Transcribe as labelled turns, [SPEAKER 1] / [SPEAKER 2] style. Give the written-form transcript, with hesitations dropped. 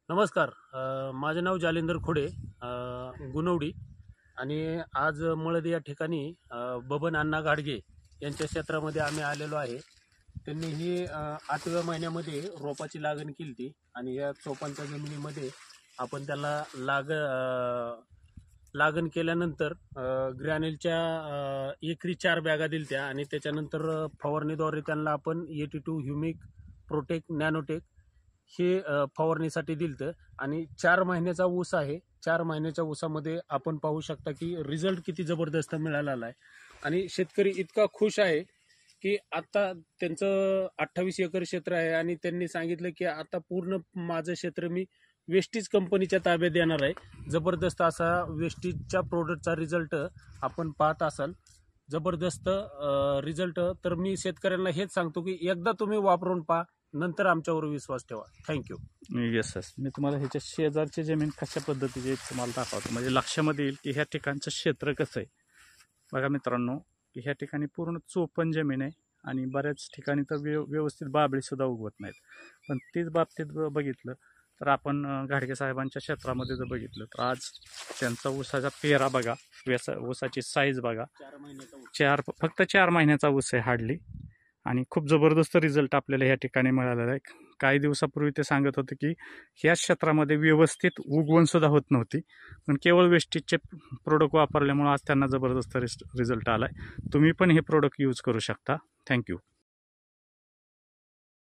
[SPEAKER 1] नमस्कार. माझे नाव जालिंदर खोडे, गुणवडी. आणि आज मळद या ठिकाणी बबन अण्णा गाडगे यांच्या क्षेत्रामध्ये आम्ही आलेलो आहे. त्यांनी ही 8व्या महिन्यामध्ये रोपाची लागण केली होती आणि या चोपांच्या जमिनीमध्ये आपण त्याला लागण केल्यानंतर ग्रॅन्युलच्या एकरी 4 बॅगा दिल्या आणि त्याच्यानंतर फवारणीद्वारे त्यांना आपण 82 ह्युमिक प्रोटेक नॅनोटेक हे फवारणीसाठी दिलं. आणि 4 महिन्याचा ऊस आहे. 4 महिन्याच्या ऊसामध्ये आपण पाहू शकता की रिझल्ट किती जबरदस्त मिळालेला आहे आणि शेतकरी इतका खुश आहे की आता त्यांचं 28 एकर क्षेत्र आहे आणि त्यांनी सांगितलं की आता पूर्ण माझं क्षेत्र मी वेस्टीज कंपनीच्या ताब्यात देणार आहे. जबरदस्त असा वेस्टीजच्या प्रोडक्टचा रिझल्ट आपण पाहत असाल. जबरदस्त रिझल्ट. तर मी शेतकऱ्यांना हेच सांगतो की एकदा तुम्ही वापरून पहा, नंतर आमच्यावर विश्वास ठेवा. थँक्यू.
[SPEAKER 2] येस मी तुम्हाला ह्याच्या शेजारची जमीन कशा पद्धतीची तुम्हाला दाखवतो, म्हणजे लक्षामध्ये येईल की ह्या ठिकाणचं क्षेत्र कसं आहे. बघा मित्रांनो, की ह्या ठिकाणी पूर्ण चोपन जमीन आहे आणि बऱ्याच ठिकाणी तर व्यवस्थित बाबळी सुद्धा उगवत नाहीत. पण तीच बाबतीत बघितलं तर आपण घाडगे साहेबांच्या क्षेत्रामध्ये जर बघितलं तर आज त्यांचा ऊसाचा पेरा बघा, ऊसाची साईज बघा. फक्त 4 महिन्याचा ऊस आहे हार्डली. आणि खूप जबरदस्त रिझल्ट आपल्याला या ठिकाणी मिळालेला आहे. काही दिवसापूर्वी ते सांगत होते की ह्या क्षेत्रामध्ये व्यवस्थित उगवण सुद्धा होत नव्हती, पण केवळ वेस्टीजचे प्रोडक्ट वापरल्यामुळे आज त्यांना जबरदस्त रिझल्ट आला आहे. तुम्ही पण हे प्रोडक्ट यूज करू शकता. थँक्यू.